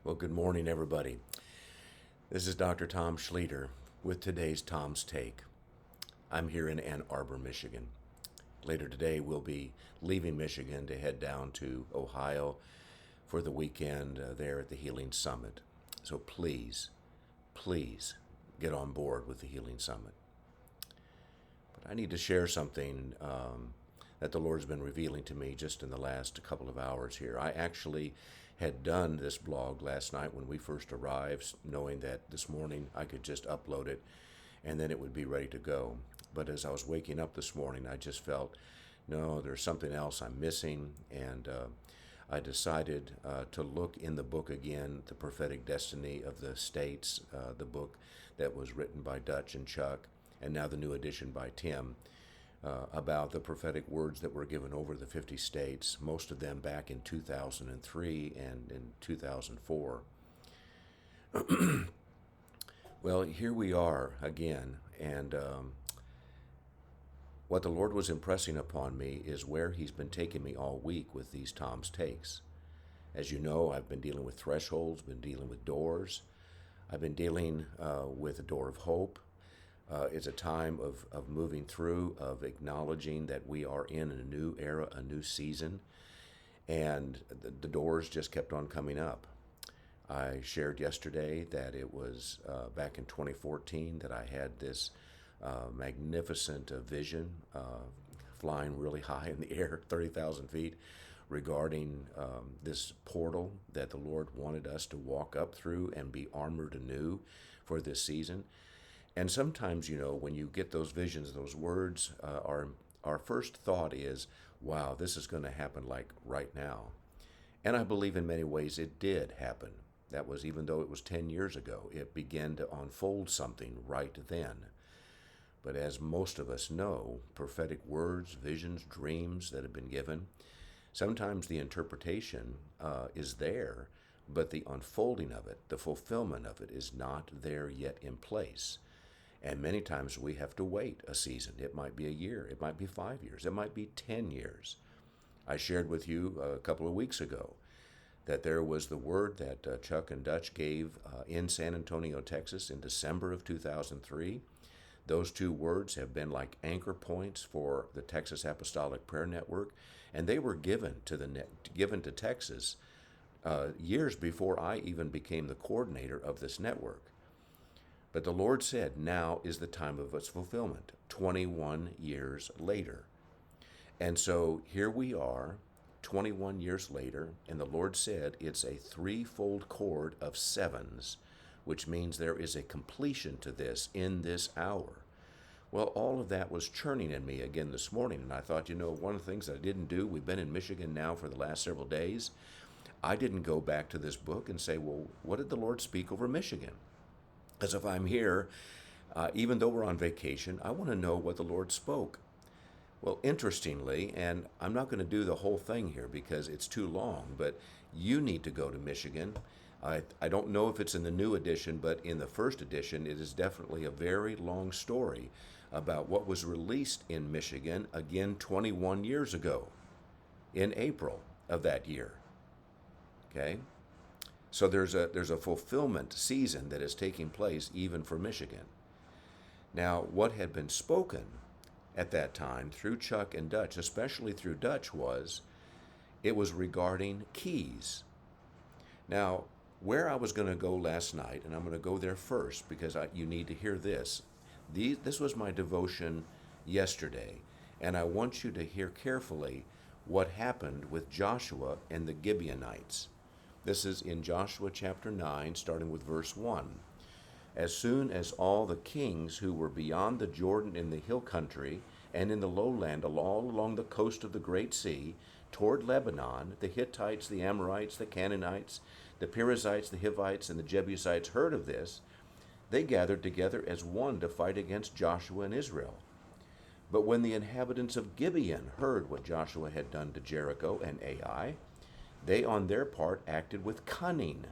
Well, good morning, everybody. This is Dr. Tom Schlueter with today's Tom's Take. I'm here in Ann Arbor, Michigan. Later today, we'll be leaving Michigan to head down to Ohio for the weekend there at the Healing Summit. So please get on board with the Healing Summit. But I need to share something that the Lord's been revealing to me just in the last couple of hours here. I actually had done this blog last night when we first arrived, knowing that this morning I could just upload it and then it would be ready to go. But as I was waking up this morning, I just felt, no, there's something else I'm missing, and I decided to look in the book again, The Prophetic Destiny of the States, the book that was written by Dutch and Chuck, and now the new edition by Tim, about the prophetic words that were given over the 50 states, most of them back in 2003 and in 2004. Well, here we are again, and what the Lord was impressing upon me is where He's been taking me all week with these Tom's Takes. As you know, I've been dealing with thresholds, been dealing with doors. I've been dealing with the door of hope. It's a time of moving through, of acknowledging that we are in a new era, a new season, and the doors just kept on coming up. I shared yesterday that it was back in 2014 that I had this magnificent vision flying really high in the air, 30,000 feet, regarding this portal that the Lord wanted us to walk up through and be armored anew for this season. And sometimes, when you get those visions, those words, our first thought is, wow, this is going to happen like right now. And I believe in many ways it did happen. That was, even though it was 10 years ago, it began to unfold something right then. But as most of us know, prophetic words, visions, dreams that have been given, sometimes the interpretation is there, but the unfolding of it, the fulfillment of it, is not there yet in place. And many times we have to wait a season. It might be a year, it might be 5 years, it might be 10 years. I shared with you a couple of weeks ago that there was the word that Chuck and Dutch gave in San Antonio, Texas in December of 2003. Those two words have been like anchor points for the Texas Apostolic Prayer Network, and they were given to Texas years before I even became the coordinator of this network. But the Lord said, now is the time of its fulfillment, 21 years later. And so here we are, 21 years later, and the Lord said it's a threefold chord of sevens, which means there is a completion to this in this hour. Well, all of that was churning in me again this morning, and I thought, one of the things that I didn't do, we've been in Michigan now for the last several days, I didn't go back to this book and say, well, what did the Lord speak over Michigan? As if I'm here, even though we're on vacation, I want to know what the Lord spoke. Well, interestingly, and I'm not going to do the whole thing here because it's too long, but you need to go to Michigan. I don't know if it's in the new edition, but in the first edition, it is definitely a very long story about what was released in Michigan, again, 21 years ago, in April of that year. Okay? So there's a fulfillment season that is taking place even for Michigan. Now, what had been spoken at that time through Chuck and Dutch, especially through Dutch, it was regarding keys. Now, where I was going to go last night, and I'm going to go there first because you need to hear this. This was my devotion yesterday, and I want you to hear carefully what happened with Joshua and the Gibeonites. This is in Joshua chapter 9, starting with verse 1. As soon as all the kings who were beyond the Jordan in the hill country and in the lowland all along the coast of the Great Sea, toward Lebanon, the Hittites, the Amorites, the Canaanites, the Perizzites, the Hivites, and the Jebusites heard of this, they gathered together as one to fight against Joshua and Israel. But when the inhabitants of Gibeon heard what Joshua had done to Jericho and Ai, they on their part acted with cunning,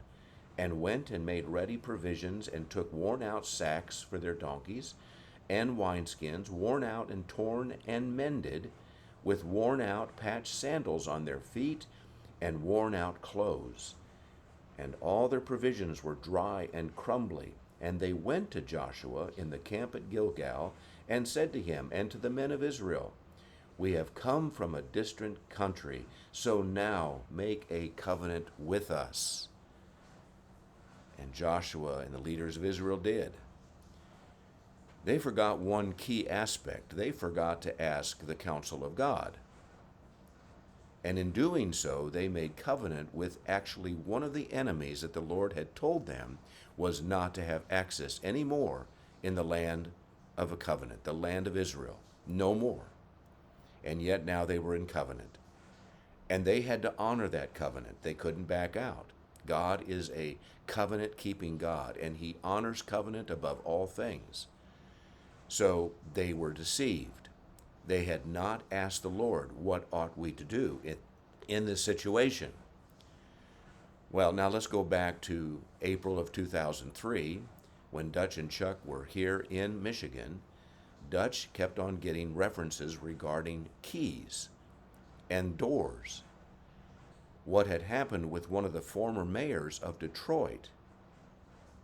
and went and made ready provisions, and took worn-out sacks for their donkeys, and wineskins, worn out and torn and mended, with worn-out patched sandals on their feet, and worn-out clothes. and all their provisions were dry and crumbly. And they went to Joshua in the camp at Gilgal, and said to him and to the men of Israel, We have come from a distant country, so now make a covenant with us. And Joshua and the leaders of Israel did. They forgot one key aspect. They forgot to ask the counsel of God. And in doing so, they made covenant with actually one of the enemies that the Lord had told them was not to have access anymore in the land of a covenant, the land of Israel. No more. And yet now they were in covenant. And they had to honor that covenant. They couldn't back out. God is a covenant-keeping God, and he honors covenant above all things. So they were deceived. They had not asked the Lord, what ought we to do in this situation? Well, now let's go back to April of 2003, when Dutch and Chuck were here in Michigan. Dutch kept on getting references regarding keys and doors. What had happened with one of the former mayors of Detroit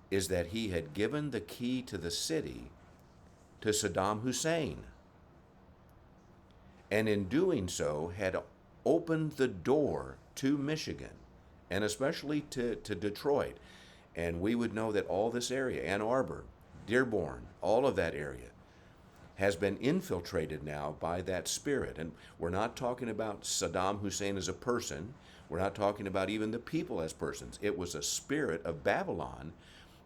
is that he had given the key to the city to Saddam Hussein, and in doing so had opened the door to Michigan, and especially to Detroit. And we would know that all this area, Ann Arbor, Dearborn, all of that area, has been infiltrated now by that spirit. And we're not talking about Saddam Hussein as a person. We're not talking about even the people as persons. It was a spirit of Babylon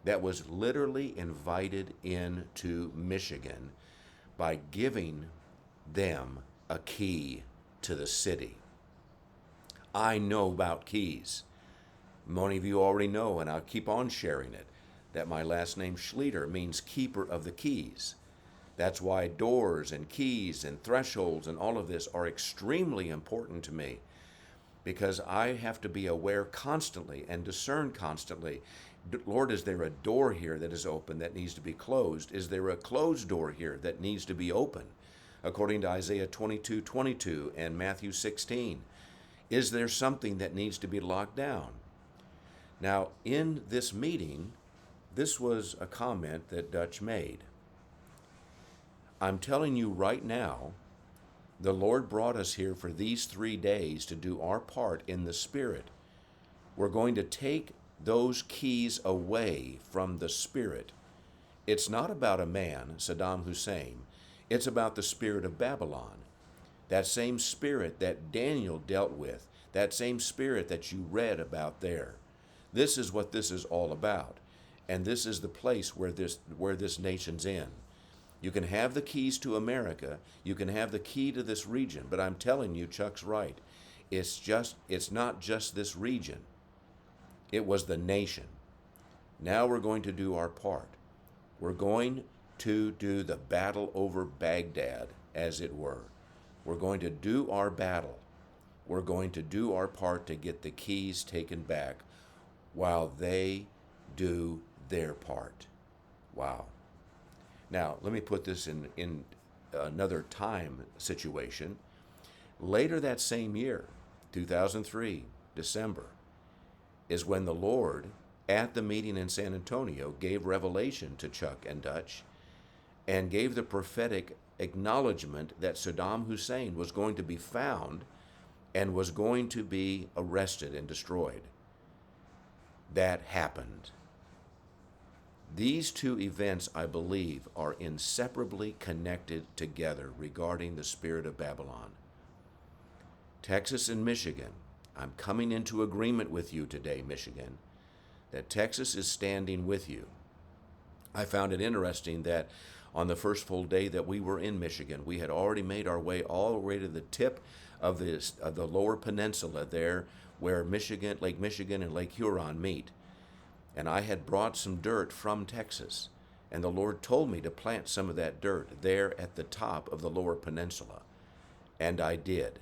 that was literally invited into Michigan by giving them a key to the city. I know about keys. Many of you already know, and I'll keep on sharing it, that my last name Schlueter means keeper of the keys. That's why doors and keys and thresholds and all of this are extremely important to me, because I have to be aware constantly and discern constantly. Lord, is there a door here that is open that needs to be closed? Is there a closed door here that needs to be open? According to Isaiah 22:22 and Matthew 16. Is there something that needs to be locked down? Now, in this meeting, this was a comment that Dutch made. I'm telling you right now, the Lord brought us here for these 3 days to do our part in the Spirit. We're going to take those keys away from the Spirit. It's not about a man, Saddam Hussein. It's about the spirit of Babylon. That same spirit that Daniel dealt with, that same spirit that you read about there. This is what this is all about. And this is the place where this nation's in. You can have the keys to America, you can have the key to this region, but I'm telling you, Chuck's right. It's not just this region. It was the nation. Now we're going to do our part. We're going to do the battle over Baghdad, as it were. We're going to do our battle. We're going to do our part to get the keys taken back while they do their part. Wow. Now, let me put this in another time situation. Later that same year, 2003, December, is when the Lord, at the meeting in San Antonio, gave revelation to Chuck and Dutch and gave the prophetic acknowledgement that Saddam Hussein was going to be found and was going to be arrested and destroyed. That happened. These two events, I believe, are inseparably connected together regarding the spirit of Babylon. Texas and Michigan, I'm coming into agreement with you today, Michigan, that Texas is standing with you. I found it interesting that on the first full day that we were in Michigan, we had already made our way all the way to the tip of the lower peninsula there where Lake Michigan and Lake Huron meet. And I had brought some dirt from Texas, and the Lord told me to plant some of that dirt there at the top of the lower peninsula, and I did.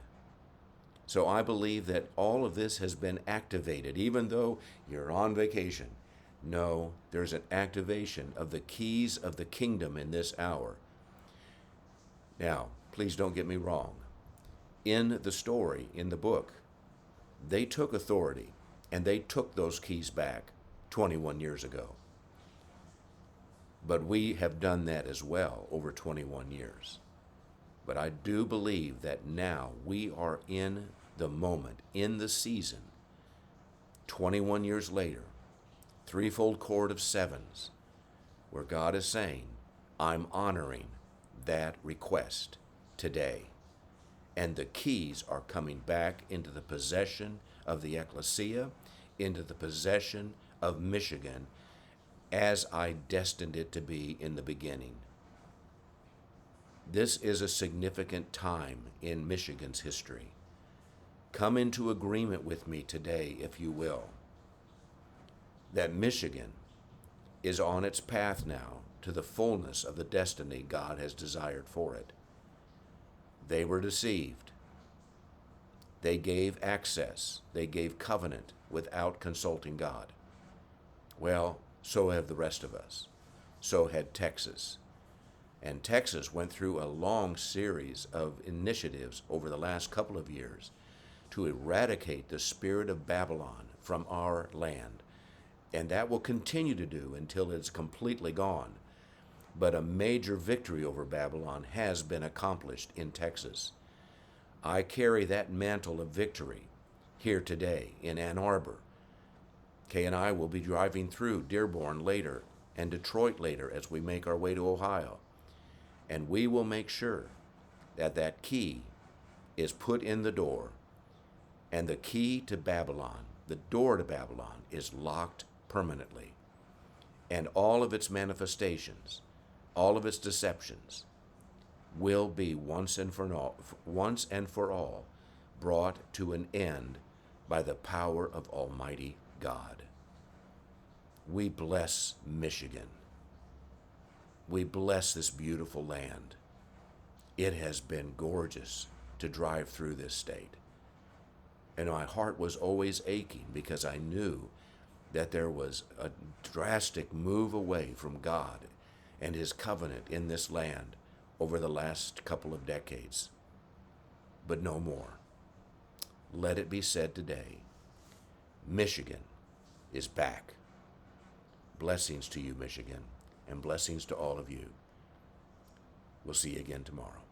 So I believe that all of this has been activated, even though you're on vacation. No, there's an activation of the keys of the kingdom in this hour. Now, please don't get me wrong. In the story, in the book, they took authority. and they took those keys back 21 years ago. But we have done that as well over 21 years. But I do believe that now we are in the moment, in the season, 21 years later, threefold chord of sevens, where God is saying, I'm honoring that request today. And the keys are coming back into the possession of the ecclesia, into the possession of Michigan, as I destined it to be in the beginning. This is a significant time in Michigan's history. Come into agreement with me today, if you will, that Michigan is on its path now to the fullness of the destiny God has desired for it. They were deceived. They gave access. They gave covenant without consulting God. Well, so have the rest of us. So had Texas. And Texas went through a long series of initiatives over the last couple of years to eradicate the spirit of Babylon from our land. And that will continue to do until it's completely gone. But a major victory over Babylon has been accomplished in Texas. I carry that mantle of victory here today in Ann Arbor. Kay and I will be driving through Dearborn later and Detroit later as we make our way to Ohio. And we will make sure that that key is put in the door, and the key to Babylon, the door to Babylon, is locked permanently. And all of its manifestations, all of its deceptions, will be once and for all brought to an end by the power of Almighty God. We bless Michigan. We bless this beautiful land. It has been gorgeous to drive through this state. And my heart was always aching because I knew that there was a drastic move away from God and His covenant in this land over the last couple of decades. But no more. Let it be said today, Michigan is back. Blessings to you, Michigan, and blessings to all of you. We'll see you again tomorrow.